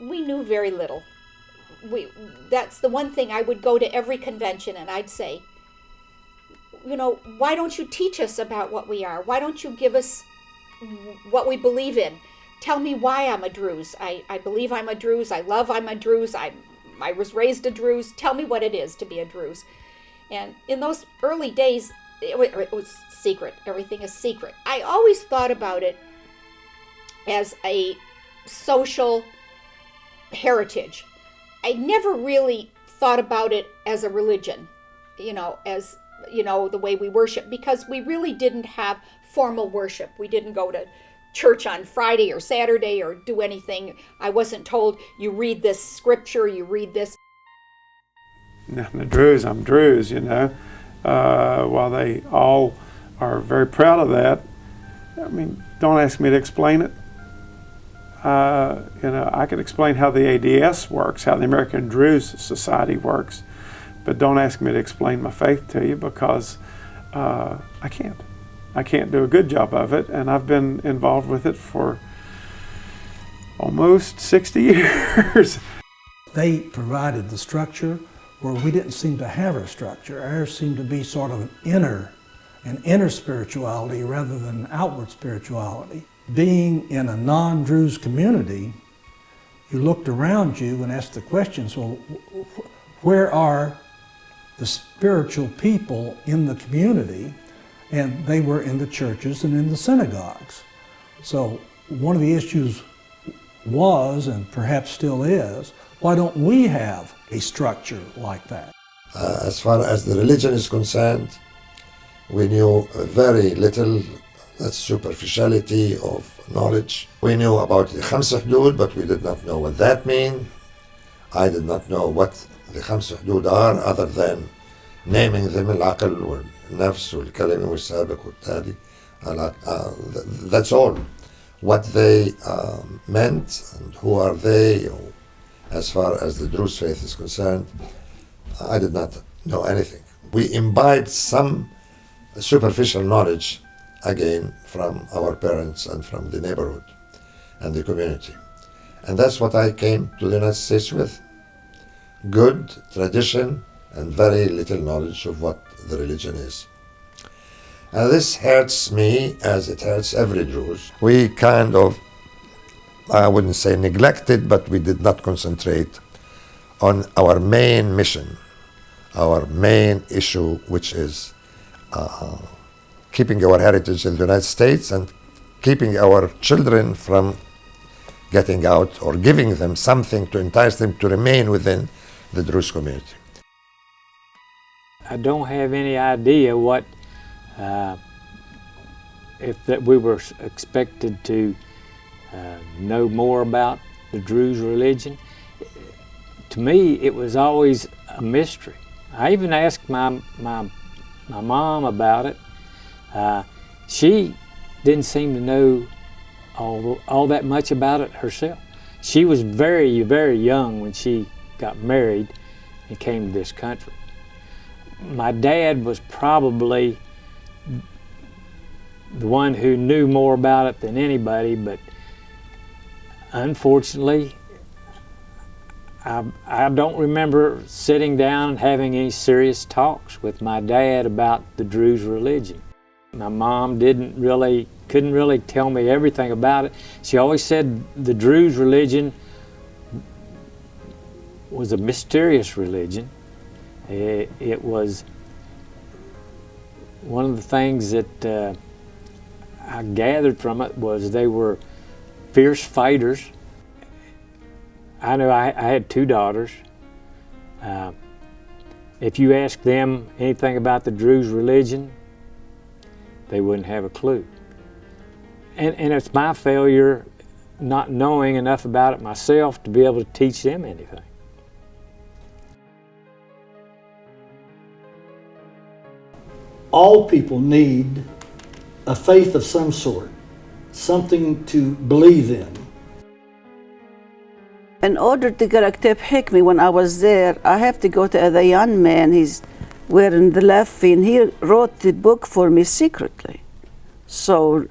We knew very little. That's the one thing. I would go to every convention and I'd say, why don't you teach us about what we are? Why don't you give us what we believe in? Tell me why I'm a Druze. I believe I'm a Druze. I love I'm a Druze. I was raised a Druze. Tell me what it is to be a Druze. And in those early days, it was secret. Everything is secret. I always thought about it as a social heritage. I never really thought about it as a religion, as the way we worship, because we really didn't have formal worship. We didn't go to church on Friday or Saturday or do anything. I wasn't told, you read this scripture, you read this. Now, the Druze, I'm Druze, while they all are very proud of that. I mean, don't ask me to explain it. I can explain how the ADS works, how the American Druze Society works, but don't ask me to explain my faith to you, because I can't. I can't do a good job of it, and I've been involved with it for almost 60 years. They provided the structure where we didn't seem to have a structure. Ours seemed to be sort of an inner spirituality rather than an outward spirituality. Being in a non-Druze community, you looked around you and asked the questions, well, where are the spiritual people in the community? And they were in the churches and in the synagogues. So one of the issues was, and perhaps still is, why don't we have a structure like that? As far as the religion is concerned, we knew very little. That's superficiality of knowledge. We knew about the Khams Hudud, but we did not know what that means. I did not know what the Khams Hudud are, other than naming them al-aql wal-nafs wal-kalima wal-sabiq wal-tali. That's all. What they meant and who are they, as far as the Druze faith is concerned, I did not know anything. We imbibed some superficial knowledge, again, from our parents and from the neighborhood and the community. And that's what I came to the United States with. Good tradition and very little knowledge of what the religion is. And this hurts me as it hurts every Druze. We kind of, I wouldn't say neglected, but we did not concentrate on our main mission, our main issue, which is keeping our heritage in the United States and keeping our children from getting out, or giving them something to entice them to remain within the Druze community. I don't have any idea what, if that we were expected to know more about the Druze religion. To me, it was always a mystery. I even asked my mom about it. She didn't seem to know all that much about it herself. She was very, very young when she got married and came to this country. My dad was probably the one who knew more about it than anybody, but unfortunately, I don't remember sitting down and having any serious talks with my dad about the Druze religion. My mom couldn't really tell me everything about it. She always said the Druze religion was a mysterious religion. It was one of the things that I gathered from it was they were fierce fighters. I know I had two daughters. If you ask them anything about the Druze religion, they wouldn't have a clue. And it's my failure not knowing enough about it myself to be able to teach them anything. All people need a faith of some sort, something to believe in. In order to get a Kteb Hikmi, when I was there, I have to go to the young man. He's wearing the left, and he wrote the book for me secretly. So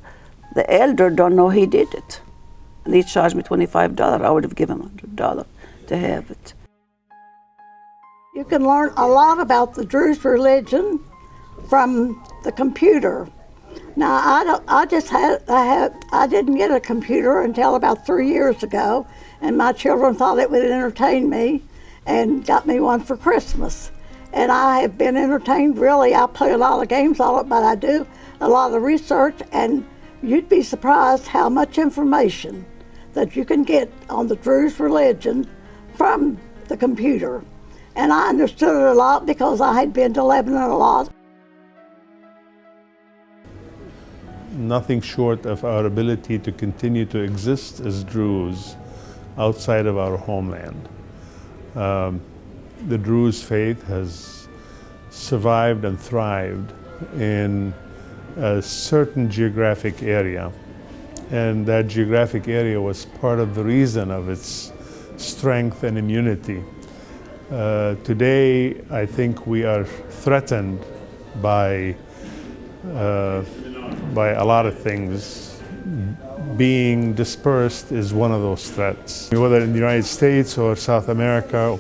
the elder don't know he did it. and he charged me $25. I would have given him $100 to have it. You can learn a lot about the Druze religion from the computer. Now, I didn't get a computer until about 3 years ago, and my children thought it would entertain me and got me one for Christmas. And I have been entertained, really. I play a lot of games on it, but I do a lot of research, and you'd be surprised how much information that you can get on the Druze religion from the computer. And I understood it a lot because I had been to Lebanon a lot. Nothing short of our ability to continue to exist as Druze outside of our homeland. The Druze faith has survived and thrived in a certain geographic area, and that geographic area was part of the reason of its strength and immunity. Today, I think we are threatened by a lot of things. Being dispersed is one of those threats. Whether in the United States or South America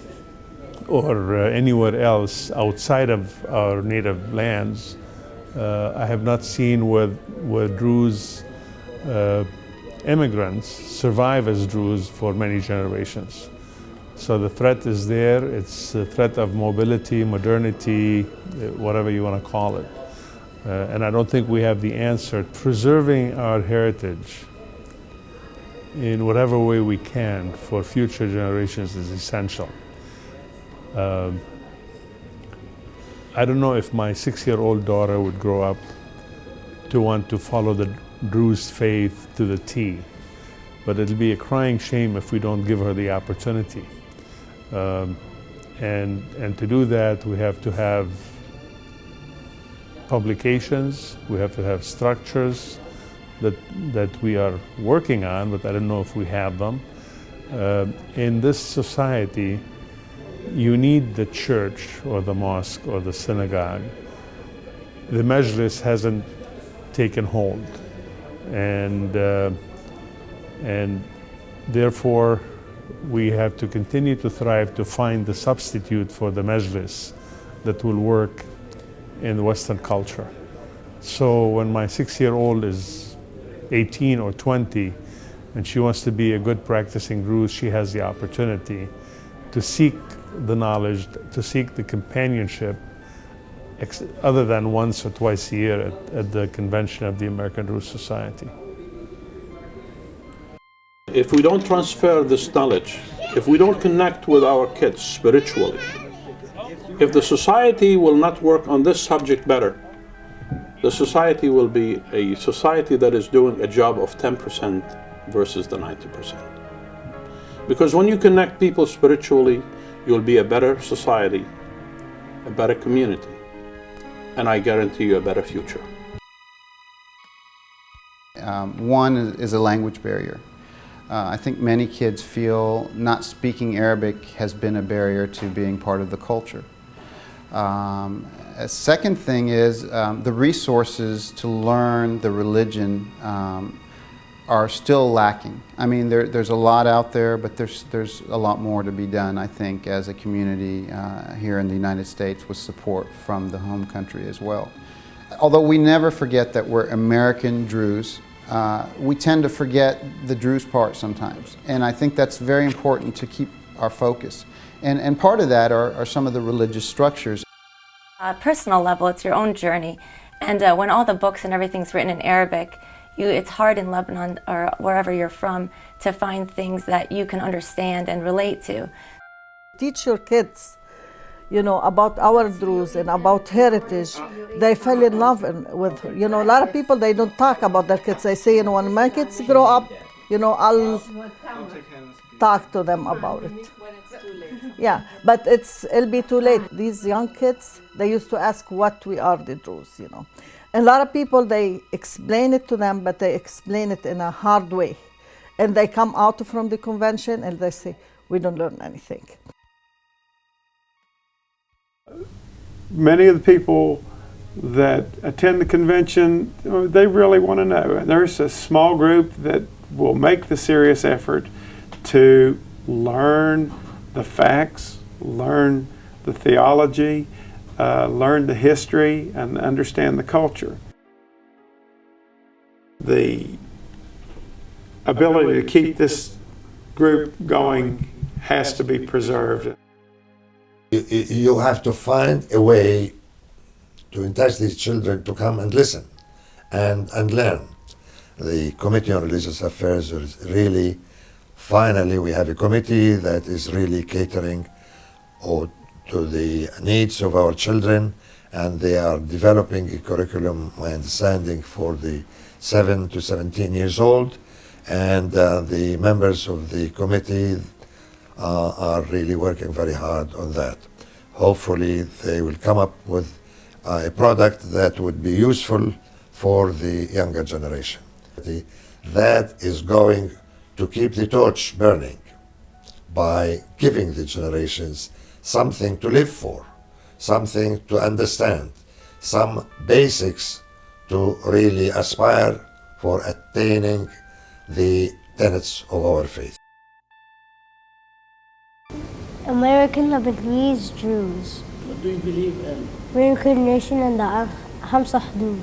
or anywhere else outside of our native lands, I have not seen where Druze immigrants survive as Druze for many generations. So the threat is there. It's a threat of mobility, modernity, whatever you want to call it. And I don't think we have the answer. Preserving our heritage in whatever way we can for future generations is essential. I don't know if my 6-year-old daughter would grow up to want to follow the Druze faith to the T, but it'll be a crying shame if we don't give her the opportunity. And to do that, we have to have publications, we have to have structures that we are working on, but I don't know if we have them. In this society, you need the church or the mosque or the synagogue. The majlis hasn't taken hold, and therefore we have to continue to thrive to find the substitute for the majlis that will work in Western culture. So when my 6-year-old is 18 or 20 and she wants to be a good practicing Druze, she has the opportunity to seek the knowledge, to seek the companionship, other than once or twice a year at the convention of the American Druze Society. If we don't transfer this knowledge, if we don't connect with our kids spiritually, if the society will not work on this subject better, the society will be a society that is doing a job of 10% versus the 90%. Because when you connect people spiritually, you'll be a better society, a better community, and I guarantee you a better future. One is a language barrier. I think many kids feel not speaking Arabic has been a barrier to being part of the culture. A second thing is the resources to learn the religion are still lacking. I mean, there's a lot out there, but there's a lot more to be done, I think, as a community here in the United States with support from the home country as well. Although we never forget that we're American Druze, we tend to forget the Druze part sometimes. And I think that's very important to keep our focus. And part of that are some of the religious structures. Personal level, it's your own journey. And when all the books and everything's written in Arabic, it's hard in Lebanon or wherever you're from to find things that you can understand and relate to. Teach your kids, about our Druze and about heritage. They fell in love with, a lot of people, they don't talk about their kids. They say, when my kids grow up, I'll talk to them about it. Yeah, but it'll be too late. These young kids, they used to ask what we are, the Druze, And a lot of people, they explain it to them, but they explain it in a hard way. And they come out from the convention and they say, we don't learn anything. Many of the people that attend the convention, they really want to know. And there's a small group that will make the serious effort to learn the facts, learn the theology, learn the history, and understand the culture. The ability to keep this group going has to be preserved. You have to find a way to entice these children to come and listen and learn. The Committee on Religious Affairs is really, finally, we have a committee that is really catering to the needs of our children, and they are developing a curriculum, my understanding, for the 7 to 17 years old, and the members of the committee are really working very hard on that. Hopefully they will come up with a product that would be useful for the younger generation. That is going to keep the torch burning by giving the generations something to live for, something to understand, some basics to really aspire for attaining the tenets of our faith. American Lebanese Druze. What do you believe in? Reincarnation and the Khamsa Hudud.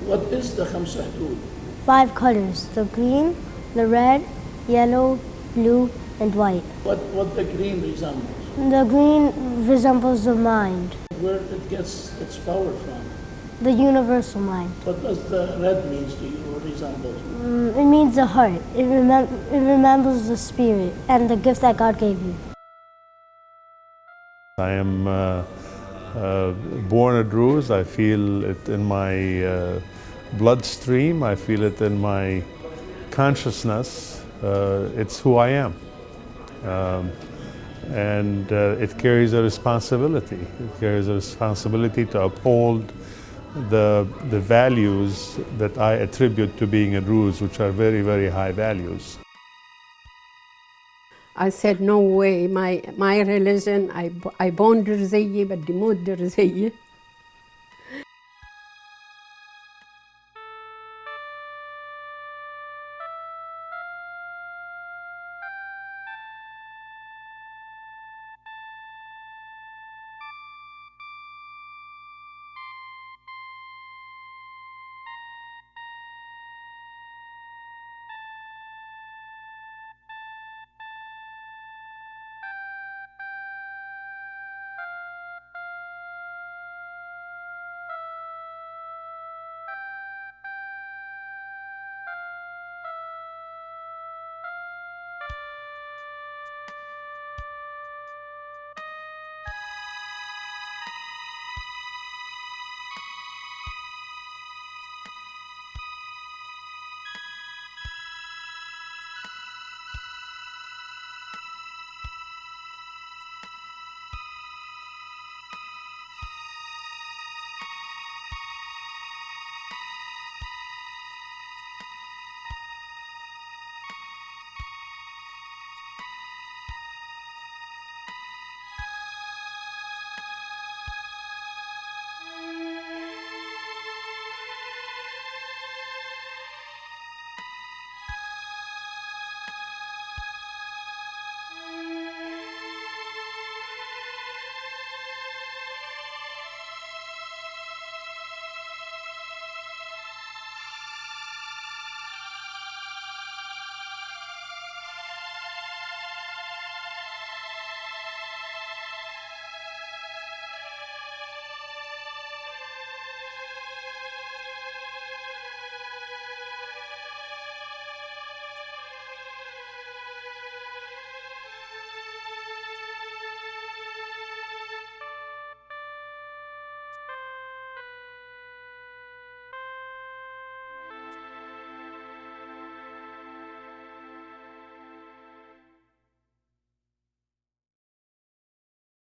What is the Khamsa Hudud? 5 colors, the green, the red, yellow, blue, and white. What the green resembles? The green resembles the mind, Where it gets its power from? the universal mind. What does the red mean to you or resembles? It means the heart. It remembers the spirit and the gift that God gave you. I am born a Druze. I feel it in my bloodstream. I feel it in my consciousness. It's who I am. And it carries a responsibility. It carries a responsibility to uphold the values that I attribute to being a Druze, which are very, very high values. I said, no way, my religion, I born Druze, بدي موت Druze.